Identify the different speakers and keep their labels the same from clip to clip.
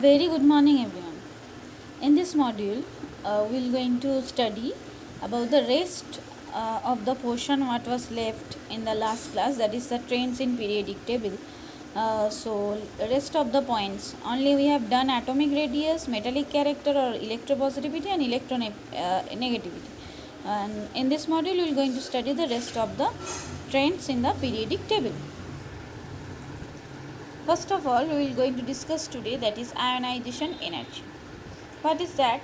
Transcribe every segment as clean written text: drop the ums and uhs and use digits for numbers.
Speaker 1: Very good morning, everyone. In this module, we're going to study about the rest of the portion what was left in the last class, that is the trends in periodic table. So rest of the points only we have done atomic radius, metallic character or electropositivity and negativity. And in this module, we're going to study the rest of the trends in the periodic table. First of all, we will going to discuss today, that is ionization energy. What is that?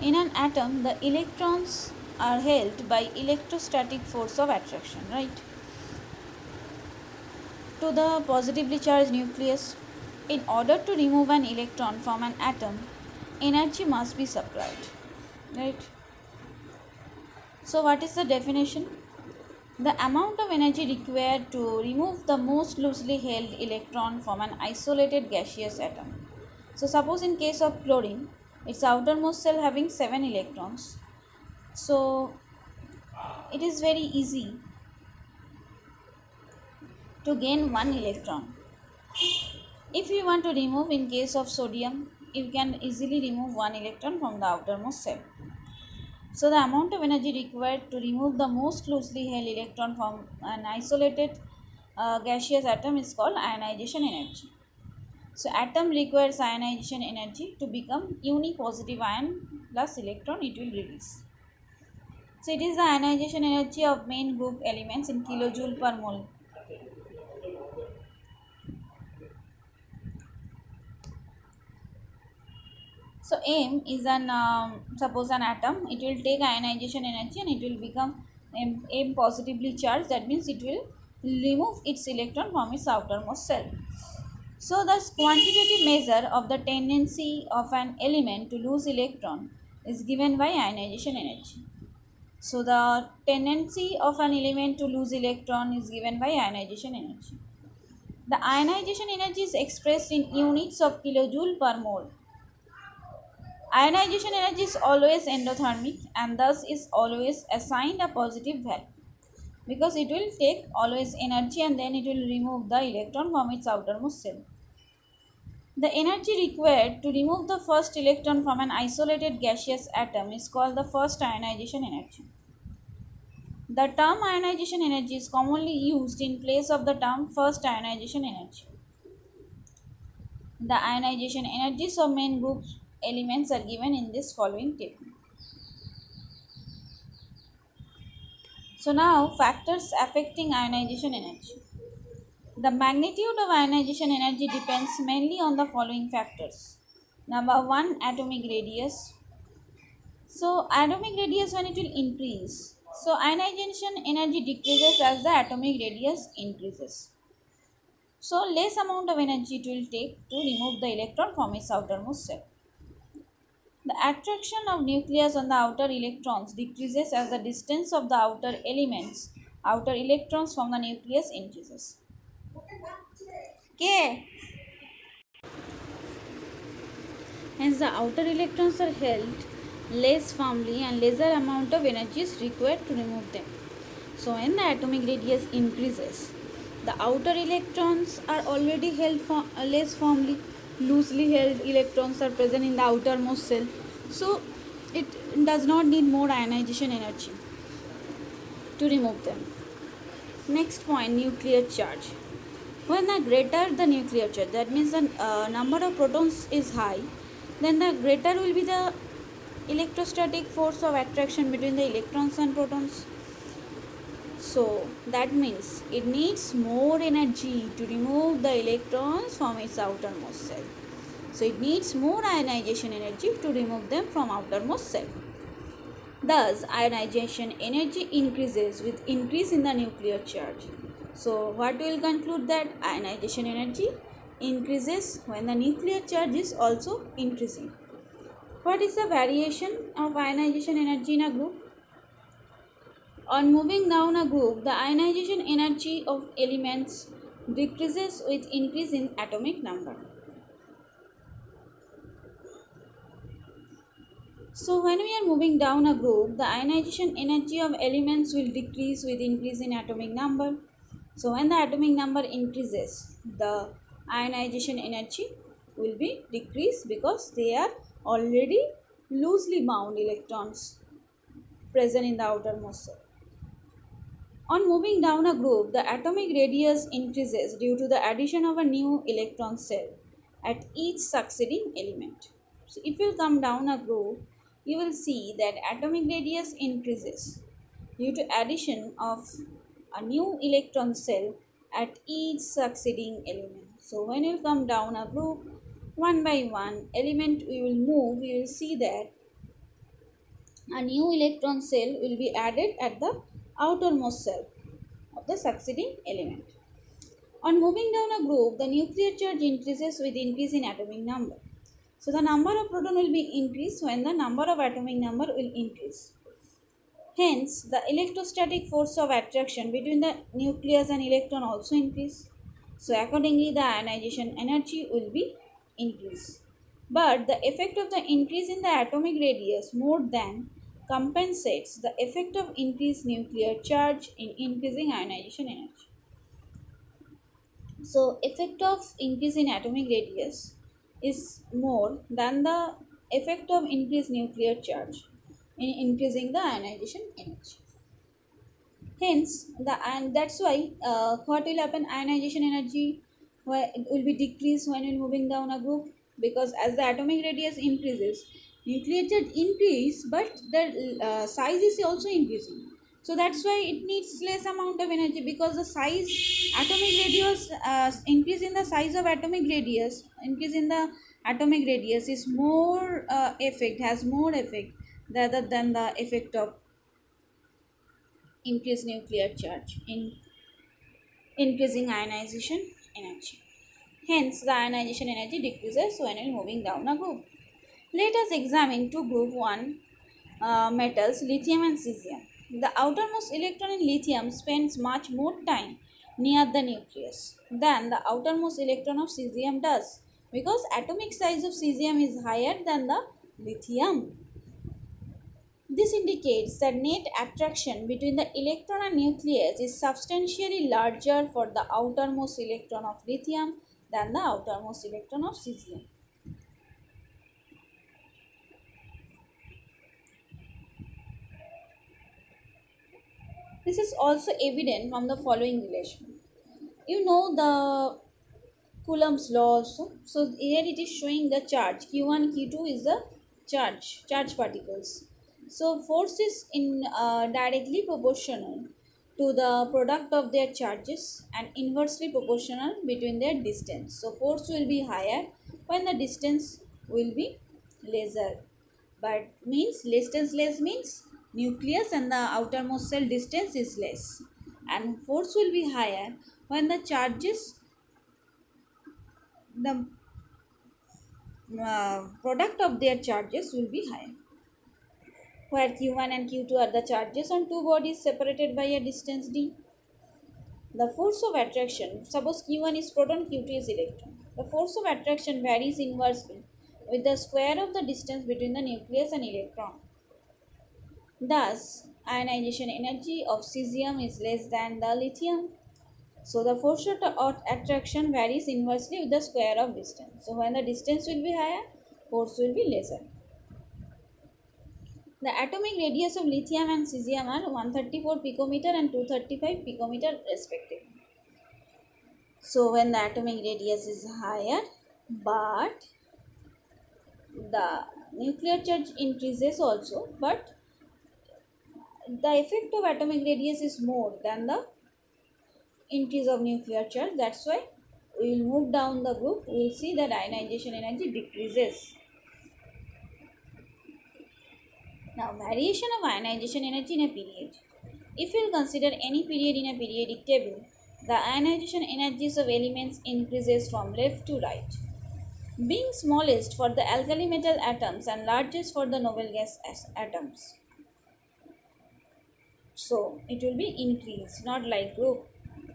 Speaker 1: In an atom, the electrons are held by electrostatic force of attraction, right? To the positively charged nucleus. In order to remove an electron from an atom, energy must be supplied, right? So what is the definition? The amount of energy required to remove the most loosely held electron from an isolated gaseous atom. So suppose in case of chlorine, its outermost shell having 7 electrons. So it is very easy to gain 1 electron. If you want to remove in case of sodium, you can easily remove 1 electron from the outermost shell. So the amount of energy required to remove the most loosely held electron from an isolated gaseous atom is called ionization energy. So atom requires ionization energy to become unipositive ion plus electron it will release. So it is the ionization energy of main group elements in kilojoule per mole. So M is an suppose an atom, it will take ionization energy and it will become M positively charged. That means it will remove its electron from its outermost shell. So the quantitative measure of the tendency of an element to lose electron is given by ionization energy. So the tendency of an element to lose electron is given by ionization energy. The ionization energy is expressed in units of kilojoule per mole. Ionization energy is always endothermic and thus is always assigned a positive value because it will take always energy and then it will remove the electron from its outermost shell. The energy required to remove the first electron from an isolated gaseous atom is called the first ionization energy. The term ionization energy is commonly used in place of the term first ionization energy. The ionization energies of main group elements are given in this following table. So now factors affecting ionization energy. The magnitude of ionization energy depends mainly on the following factors. Number 1, atomic radius. So atomic radius, when it will increase, so ionization energy decreases as the atomic radius increases. So less amount of energy it will take to remove the electron from its outermost shell. The attraction of nucleus on the outer electrons decreases as the distance of the outer electrons from the nucleus increases. Okay. Hence the outer electrons are held less firmly and lesser amount of energy is required to remove them. So when the atomic radius increases, the outer electrons are already held less firmly. Loosely held electrons are present in the outermost shell. So it does not need more ionization energy to remove them. Next point, nuclear charge. When the greater the nuclear charge, that means the number of protons is high, then the greater will be the electrostatic force of attraction between the electrons and protons. So that means it needs more energy to remove the electrons from its outermost shell. So it needs more ionization energy to remove them from outermost shell. Thus, ionization energy increases with increase in the nuclear charge. So what we will conclude, that ionization energy increases when the nuclear charge is also increasing. What is the variation of ionization energy in a group? On moving down a group, the ionization energy of elements decreases with increase in atomic number. So when we are moving down a group, the ionization energy of elements will decrease with increase in atomic number. So when the atomic number increases, the ionization energy will be decreased because they are already loosely bound electrons present in the outermost cell. On moving down a group, the atomic radius increases due to the addition of a new electron cell at each succeeding element. So if you come down a group, you will see that atomic radius increases due to addition of a new electron cell at each succeeding element. So when you come down a group, one by one element we will move, you will see that a new electron cell will be added at the outermost cell of the succeeding element. On moving down a group, the nuclear charge increases with increase in atomic number. So the number of proton will be increased when the number of atomic number will increase. Hence, the electrostatic force of attraction between the nucleus and electron also increase. So accordingly, the ionization energy will be increased. But the effect of the increase in the atomic radius more than compensates the effect of increased nuclear charge in increasing ionization energy. So effect of increase in atomic radius is more than the effect of increased nuclear charge in increasing the ionization energy. Hence, and that's why what will happen? Ionization energy it will be decreased when you're moving down a group, because as the atomic radius increases, nuclear charge increase, but the size is also increasing. So that's why it needs less amount of energy, because the size atomic radius increase in the size of atomic radius, increase in the atomic radius is more effect, has more effect rather than the effect of increased nuclear charge in increasing ionization energy. Hence, the ionization energy decreases when you're moving down a group. Let us examine two group 1 metals, lithium and cesium. The outermost electron in lithium spends much more time near the nucleus than the outermost electron of cesium does, because atomic size of cesium is higher than the lithium. This indicates that net attraction between the electron and nucleus is substantially larger for the outermost electron of lithium than the outermost electron of cesium. This is also evident from the following relation. You know the Coulomb's law also. So here it is showing the charge Q1, Q2 is the charge particles. So force is in directly proportional to the product of their charges and inversely proportional between their distance. So force will be higher when the distance will be lesser. But means distance less means nucleus and the outermost cell distance is less. And force will be higher when the charges, the product of their charges will be higher, where q1 and q2 are the charges on two bodies separated by a distance d. The force of attraction, suppose q1 is proton, q2 is electron, the force of attraction varies inversely with the square of the distance between the nucleus and electron. Thus ionization energy of cesium is less than the lithium. So the force of attraction varies inversely with the square of distance. So when the distance will be higher, force will be lesser. The atomic radius of lithium and cesium are 134 picometer and 235 picometer respectively. So when the atomic radius is higher, but the nuclear charge increases also, but the effect of atomic radius is more than the increase of nuclear charge. That's why we will move down the group, we will see that ionization energy decreases. Now, variation of ionization energy in a period. If you consider any period in a periodic table, the ionization energies of elements increases from left to right, being smallest for the alkali metal atoms and largest for the noble gas atoms. So, it will be increased, not like group.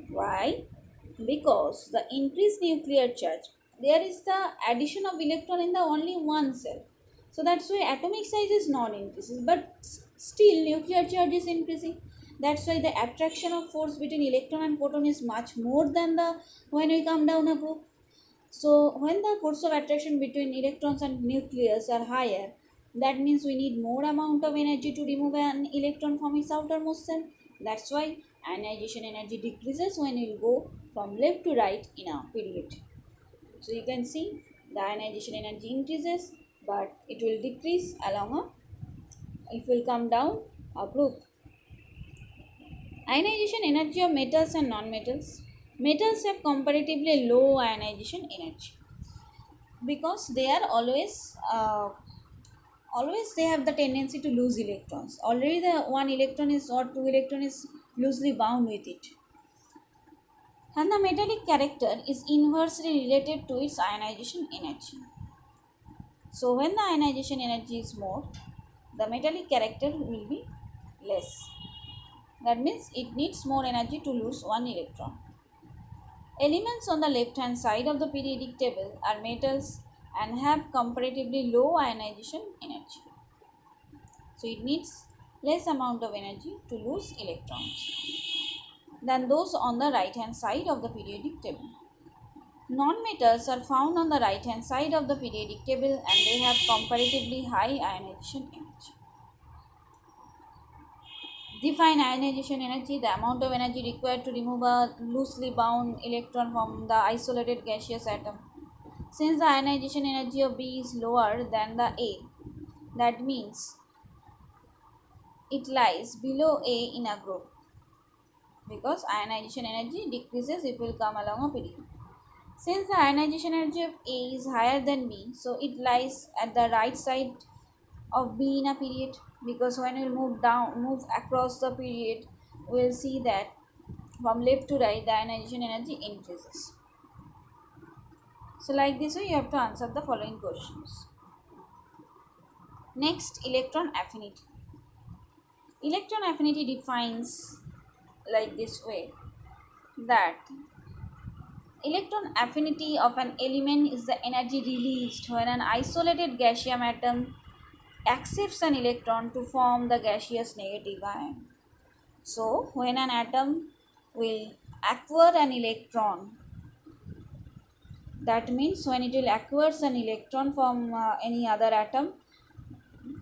Speaker 1: Why? Because the increased nuclear charge, there is the addition of electron in the only one cell. So that's why atomic size is not increasing, but still nuclear charge is increasing. That's why the attraction of force between electron and proton is much more than the when we come down a group. So when the force of attraction between electrons and nucleus are higher, that means we need more amount of energy to remove an electron from its outermost shell. That's why ionization energy decreases when it will go from left to right in a period. So you can see the ionization energy increases, but it will decrease along a, it will come down a group. Ionization energy of metals and non-metals. Metals have comparatively low ionization energy because they are always they have the tendency to lose electrons. Already the one electron is or two electron is loosely bound with it, and the metallic character is inversely related to its ionization energy. So when the ionization energy is more, the metallic character will be less. That means it needs more energy to lose one electron. Elements on the left hand side of the periodic table are metals and have comparatively low ionization energy. So it needs less amount of energy to lose electrons than those on the right hand side of the periodic table. Non-metals are found on the right hand side of the periodic table and they have comparatively high ionization energy. Define ionization energy, the amount of energy required to remove a loosely bound electron from the isolated gaseous atom. Since the ionization energy of B is lower than the A, that means it lies below A in a group because ionization energy decreases if it will come along a period. Since the ionization energy of A is higher than B, so it lies at the right side of B in a period, because when we move across the period, we'll see that from left to right the ionization energy increases. So like this way you have to answer the following questions. Next, electron affinity. Electron affinity defines like this way, that electron affinity of an element is the energy released when an isolated gaseous atom accepts an electron to form the gaseous negative ion. So, when an atom will acquire an electron, that means when it will acquire an electron from any other atom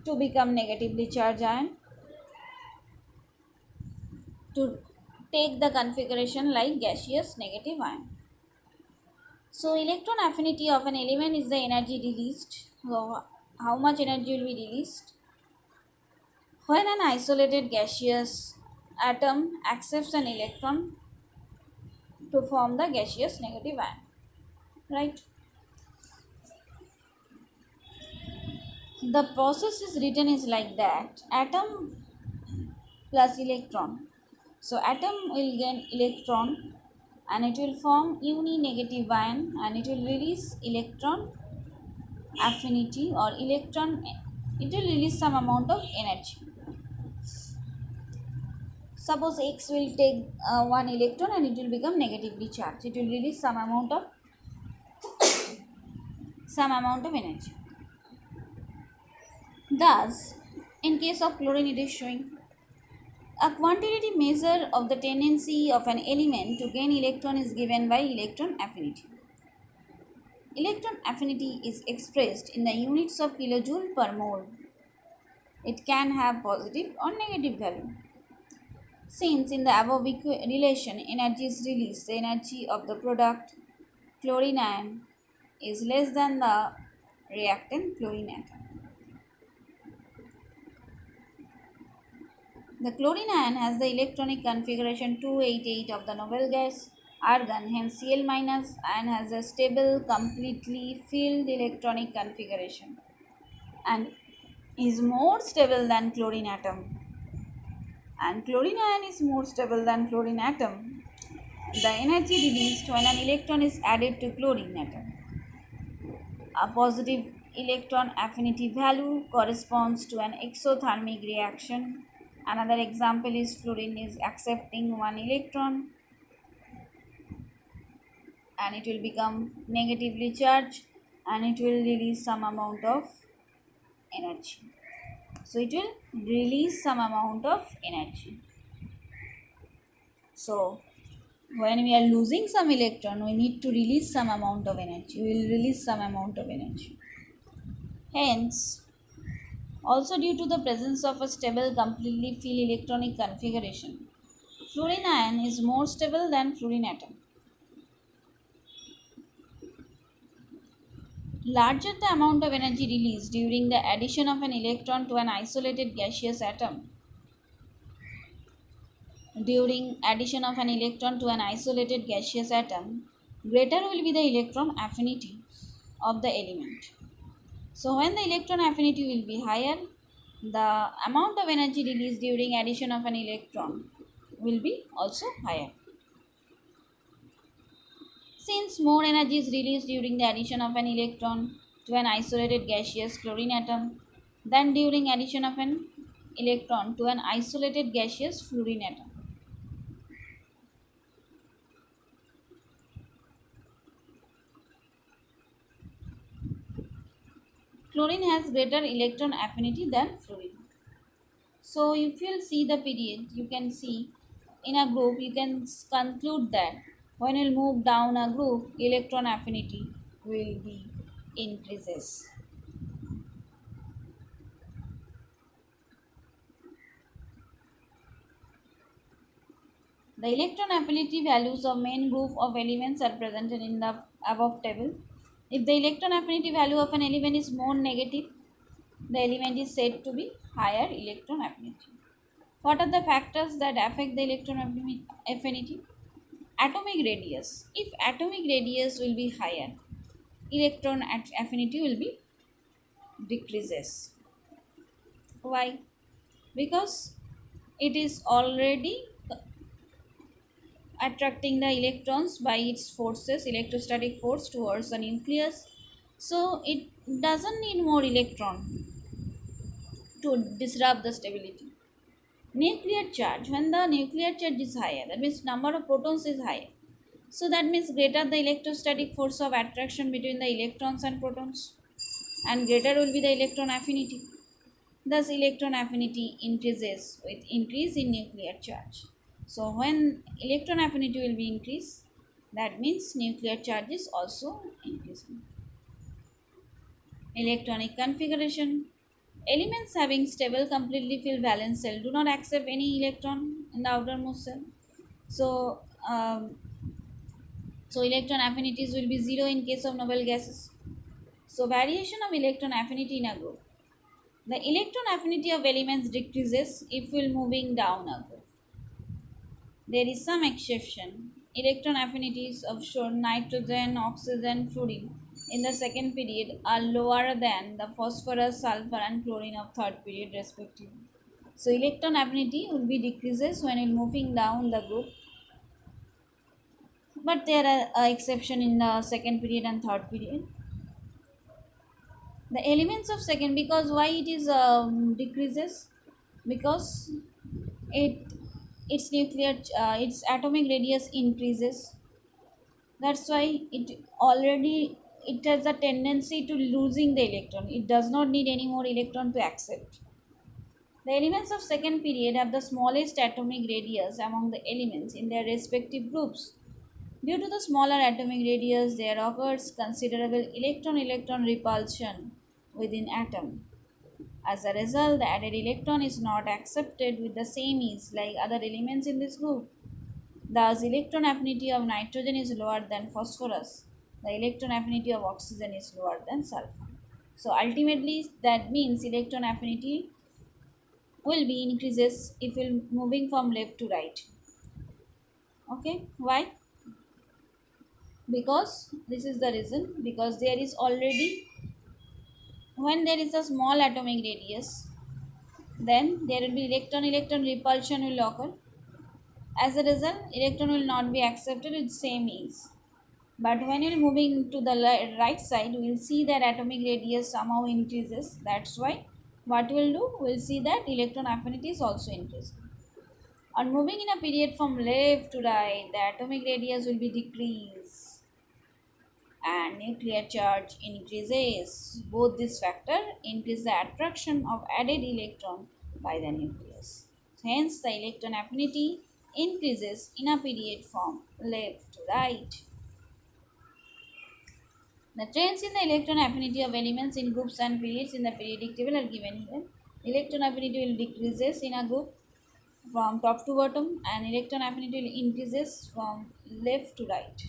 Speaker 1: to become negatively charged ion, to take the configuration like gaseous negative ion. So electron affinity of an element is the energy released. So how much energy will be released? When an isolated gaseous atom accepts an electron to form the gaseous negative ion. Right? The process is written is like that. Atom plus electron. So atom will gain electron and it will form uni negative ion and it will release electron affinity or electron, it will release some amount of energy. Suppose X will take one electron and it will become negatively charged, it will release some amount of energy. Thus in case of chlorine it is showing a quantitative measure of the tendency of an element to gain electron is given by electron affinity. Electron affinity is expressed in the units of kilojoule per mole. It can have positive or negative value. Since in the above relation energy is released, the energy of the product chlorine ion is less than the reactant chlorine atom. The chlorine ion has the electronic configuration 288 of the noble gas argon, hence Cl- ion has a stable, completely filled electronic configuration and is more stable than chlorine atom. And chlorine ion is more stable than chlorine atom. The energy released when an electron is added to chlorine atom. A positive electron affinity value corresponds to an exothermic reaction. Another example is fluorine is accepting one electron and it will become negatively charged and it will release some amount of energy. So it will release some amount of energy. So When we are losing some electron, we need to release some amount of energy. We will release some amount of energy. Hence, also due to the presence of a stable completely filled electronic configuration, fluorine ion is more stable than fluorine atom. Larger the amount of energy released during the addition of an electron to an isolated gaseous atom, during addition of an electron to an isolated gaseous atom, greater will be the electron affinity of the element. So when the electron affinity will be higher, the amount of energy released during addition of an electron will be also higher. Since more energy is released during the addition of an electron to an isolated gaseous chlorine atom than during addition of an electron to an isolated gaseous fluorine atom. Chlorine has greater electron affinity than fluorine. So if you'll see the period, you can see in a group, you can conclude that when you move down a group, electron affinity will be increases. The electron affinity values of main group of elements are presented in the above table. If the electron affinity value of an element is more negative, the element is said to be higher electron affinity. What are the factors that affect the electron affinity? Atomic radius. If atomic radius will be higher, electron affinity will be decreases. Why? Because it is already attracting the electrons by its forces, electrostatic force towards the nucleus. So it doesn't need more electron to disrupt the stability. Nuclear charge. When the nuclear charge is higher, that means number of protons is higher. So that means greater the electrostatic force of attraction between the electrons and protons, and greater will be the electron affinity. Thus, electron affinity increases with increase in nuclear charge. So, when electron affinity will be increased, that means nuclear charge is also increasing. Electronic configuration. Elements having stable completely filled valence shell do not accept any electron in the outermost shell. So, electron affinities will be zero in case of noble gases. So, variation of electron affinity in a group. The electron affinity of elements decreases if we are moving down a group. There is some exception. Electron affinities of nitrogen, oxygen, fluorine in the second period are lower than the phosphorus, sulfur, and chlorine of third period respectively. So electron affinity will be decreases when it moving down the group, but there are exception in the second period and third period. The elements of second, because why it is decreases, because it its its atomic radius increases. That's why it has a tendency to losing the electron. It does not need any more electron to accept. The elements of second period have the smallest atomic radius among the elements in their respective groups. Due to the smaller atomic radius, there occurs considerable electron-electron repulsion within atom. As a result, the added electron is not accepted with the same ease like other elements in this group. Thus, electron affinity of nitrogen is lower than phosphorus. The electron affinity of oxygen is lower than sulfur. So ultimately, that means electron affinity will be increases if we're moving from left to right. Okay, why? Because this is the reason. Because there is already, when there is a small atomic radius, then there will be electron-electron repulsion will occur. As a result, electron will not be accepted with same ease. But when you're moving to the right side, we'll see that atomic radius somehow increases. That's why what we'll do, we'll see that electron affinity is also increasing. On moving in a period from left to right, the atomic radius will be decreased and nuclear charge increases. Both this factor increase the attraction of added electron by the nucleus. Hence, the electron affinity increases in a period from left to right. The trends in the electron affinity of elements in groups and periods in the periodic table are given here. Electron affinity will decreases in a group from top to bottom and electron affinity will increases from left to right.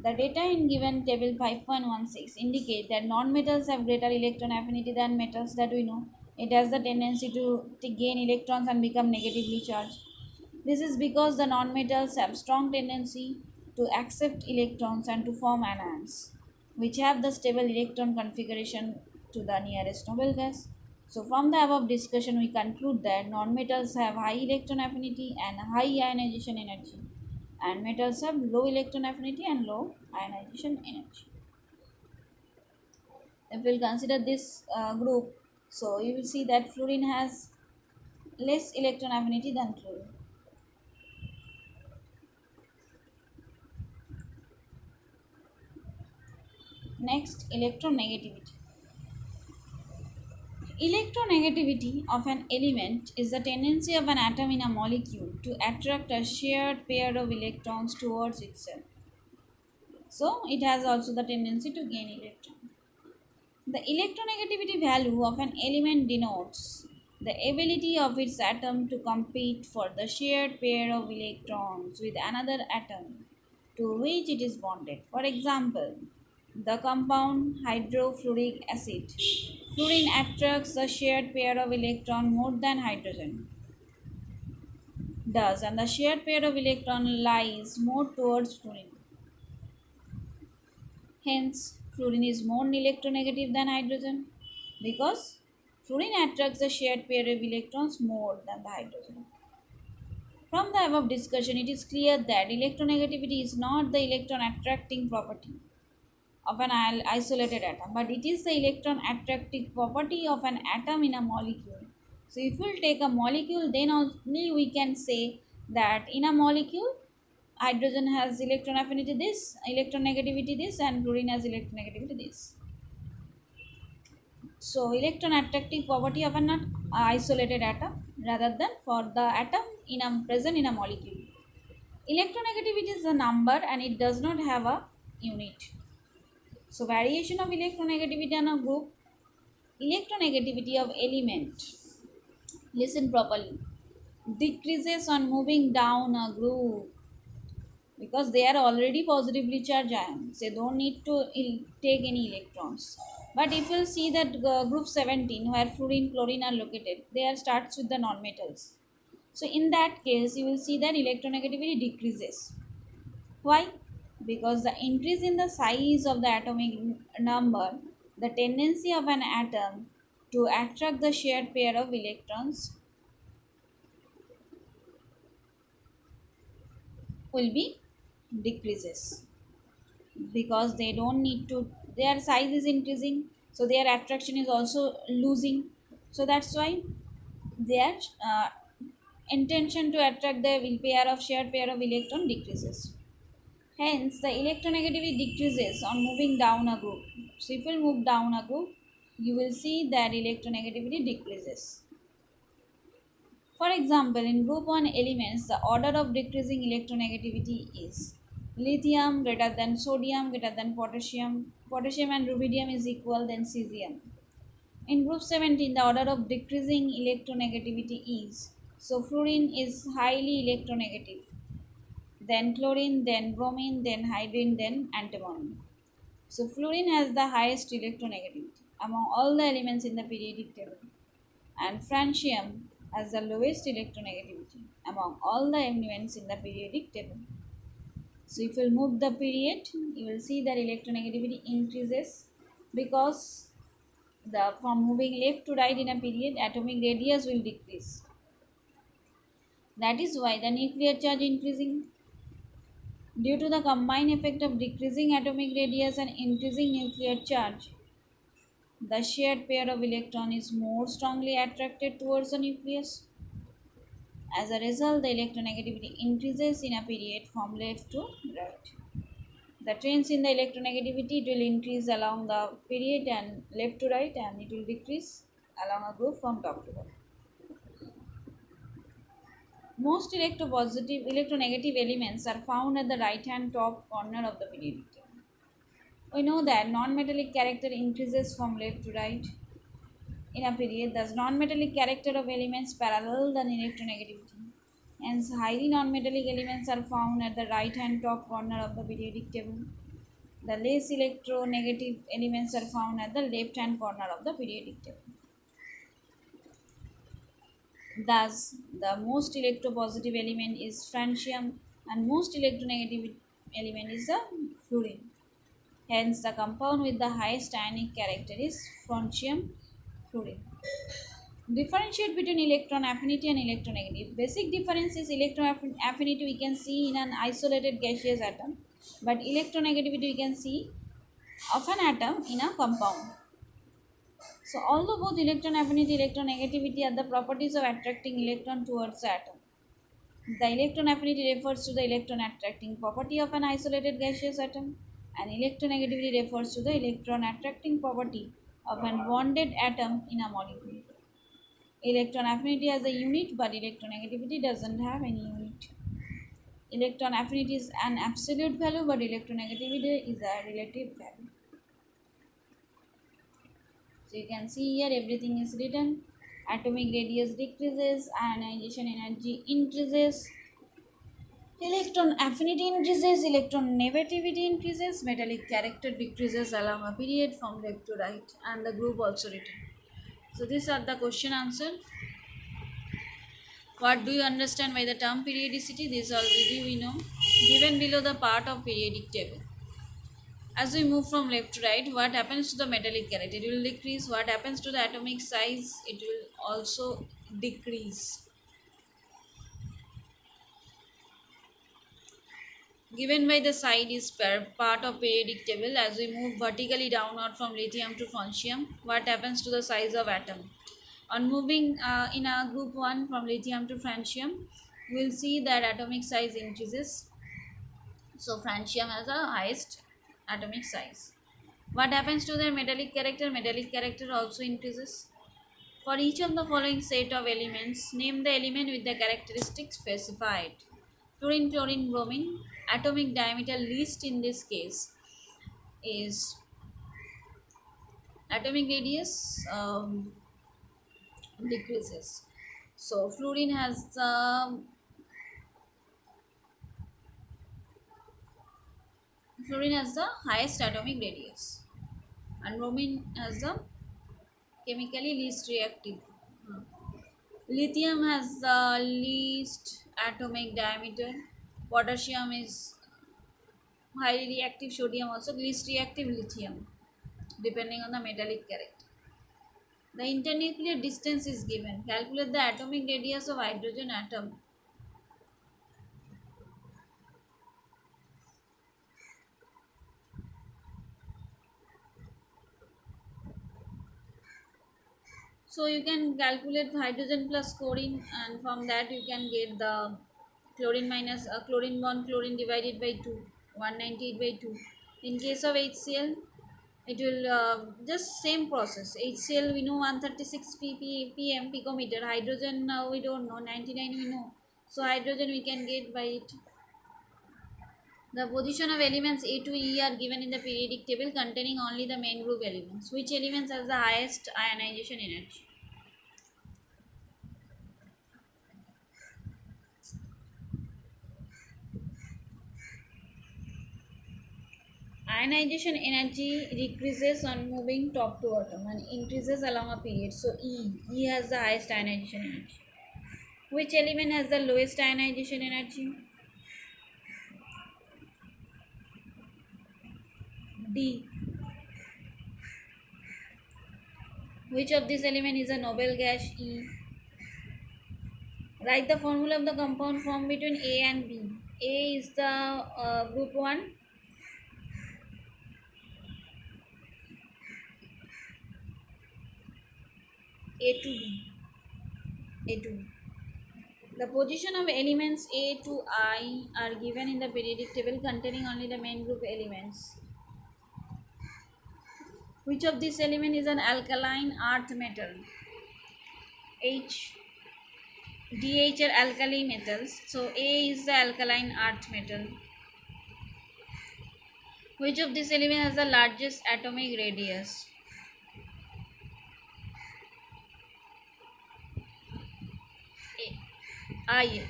Speaker 1: The data in given table 5.16 indicate that non-metals have greater electron affinity than metals that we know. It has the tendency to gain electrons and become negatively charged. This is because the nonmetals have strong tendency to accept electrons and to form anions, which have the stable electron configuration to the nearest noble gas. So from the above discussion, we conclude that nonmetals have high electron affinity and high ionization energy, and metals have low electron affinity and low ionization energy. If we'll consider this group, so you will see that fluorine has less electron affinity than chlorine. Next, electronegativity. Electronegativity of an element is the tendency of an atom in a molecule to attract a shared pair of electrons towards itself. So, it has also the tendency to gain electron. The electronegativity value of an element denotes the ability of its atom to compete for the shared pair of electrons with another atom to which it is bonded. For example, the compound hydrofluoric acid. Fluorine attracts the shared pair of electron more than hydrogen does, and the shared pair of electron lies more towards fluorine. Hence, fluorine is more electronegative than hydrogen because fluorine attracts the shared pair of electrons more than the hydrogen. From the above discussion, it is clear that electronegativity is not the electron attracting property of an isolated atom, but it is the electron attractive property of an atom in a molecule. So, if we take a molecule, then only we can say that in a molecule, hydrogen has electron affinity this, electron negativity this, and fluorine has electron negativity this. So, electron attractive property of an isolated atom rather than for the atom in a present in a molecule. Electronegativity is a number and it does not have a unit. So, variation of electronegativity in a group, electronegativity of element, listen properly, decreases on moving down a group because they are already positively charged ions. They don't need to take any electrons. But if you see that group 17 where fluorine, chlorine are located, they are starts with the nonmetals. So in that case, you will see that electronegativity decreases. Why? Because the increase in the size of the atomic number, the tendency of an atom to attract the shared pair of electrons will be decreases because they don't need to, their size is increasing, so their attraction is also losing. So that's why their intention to attract the pair of shared pair of electron decreases. Hence, the electronegativity decreases on moving down a group. So, if you move down a group, you will see that electronegativity decreases. For example, in group 1 elements, the order of decreasing electronegativity is lithium greater than sodium greater than potassium, potassium and rubidium is equal than cesium. In group 17, the order of decreasing electronegativity is, so fluorine is highly electronegative, then chlorine, then bromine, then hydrogen, then antimony. So fluorine has the highest electronegativity among all the elements in the periodic table, and francium has the lowest electronegativity among all the elements in the periodic table. So if you move the period, you will see that electronegativity increases because the from moving left to right in a period, atomic radius will decrease. That is why the nuclear charge increasing. Due to the combined effect of decreasing atomic radius and increasing nuclear charge, the shared pair of electron is more strongly attracted towards the nucleus. As a result, the electronegativity increases in a period from left to right. The trends in the electronegativity will increase along the period and left to right, and it will decrease along a group from top to bottom. Most electronegative elements are found at the right hand top corner of the periodic table. We know that non-metallic character increases from left to right in a period. Thus, non-metallic character of elements parallel the electronegativity. Hence, highly non-metallic elements are found at the right hand top corner of the periodic table. The less electronegative elements are found at the left hand corner of the periodic table. Thus, the most electropositive element is francium and most electronegative element is the fluorine. Hence, the compound with the highest ionic character is francium fluorine. Differentiate between electron affinity and electronegative. Basic difference is electron affinity we can see in an isolated gaseous atom, but electronegativity we can see of an atom in a compound. So, although both electron affinity and electronegativity are the properties of attracting electron towards the atom, the electron affinity refers to the electron attracting property of an isolated gaseous atom, and electronegativity refers to the electron attracting property of a bonded atom in a molecule. Electron affinity has a unit, but electronegativity doesn't have any unit. Electron affinity is an absolute value, but electronegativity is a relative value. So you can see here everything is written. Atomic radius decreases, ionization energy increases, electron affinity increases, electron negativity increases, metallic character decreases along a period from left to right, and the group also written. So these are the question answer. What do you understand by the term periodicity? This already we know. Given below the part of periodic table. As we move from left to right, what happens to the metallic character? It will decrease. What happens to the atomic size? It will also decrease. Given by the side is per part of periodic table. As we move vertically downward from lithium to francium, what happens to the size of atom? On moving in a group 1 from lithium to francium, we'll see that atomic size increases. So francium has the highest atomic size. What happens to their metallic character? Metallic character also increases. For each of the following set of elements, name the element with the characteristics specified. Fluorine, chlorine, bromine. Atomic diameter least in this case is atomic radius decreases. So fluorine has the highest atomic radius, and bromine has the chemically least reactive. Hmm. Lithium has the least atomic diameter. Potassium is highly reactive. Sodium also least reactive. Lithium, depending on the metallic character. The internuclear distance is given. Calculate the atomic radius of hydrogen atom. So you can calculate hydrogen plus chlorine, and from that you can get the chlorine minus chlorine bond chlorine divided by 2, 198 by 2. In case of HCl, it will just same process. HCl we know 136 ppm picometer. Hydrogen now we don't know, 99 we know. So hydrogen we can get by it. The position of elements A to E are given in the periodic table containing only the main group elements. Which elements has the highest ionization energy? Ionization energy decreases on moving top to bottom and increases along a period. So E has the highest ionization energy. Which element has the lowest ionization energy? D. Which of these element is a noble gas? E. Write the formula of the compound formed between A and B. A is the group 1. A to B. A to B. The position of elements A to I are given in the periodic table containing only the main group elements. Which of these element is an alkaline earth metal? H. DH are alkali metals. So A is the alkaline earth metal. Which of these elements has the largest atomic radius? A. I.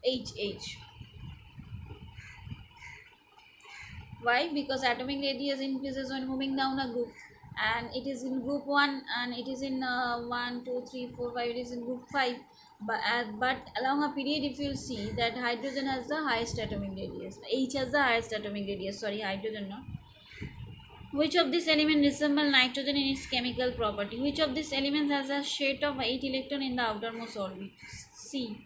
Speaker 1: H. H. Why? Because atomic radius increases when moving down a group, and it is in group 1, and it is in 1, 2, 3, 4, 5, it is in group 5. But along a period, if you see that hydrogen has the highest atomic radius, H has the highest atomic radius, sorry, hydrogen not. Which of these elements resemble nitrogen in its chemical property? Which of these elements has a shade of 8 electron in the outermost orbit? C.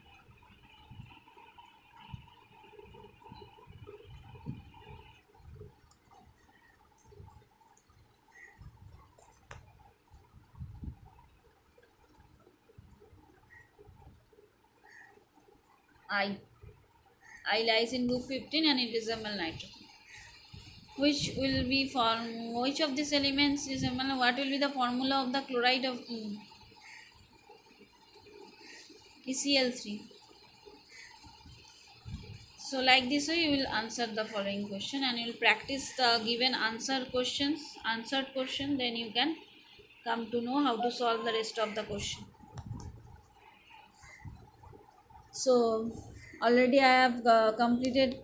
Speaker 1: I. I lies in group 15 and it resembles nitrogen. Which of these elements resemble, what will be the formula of the chloride of ECl3? So like this way you will answer the following question, and you will practice the given answered question, then you can come to know how to solve the rest of the question. So already I have completed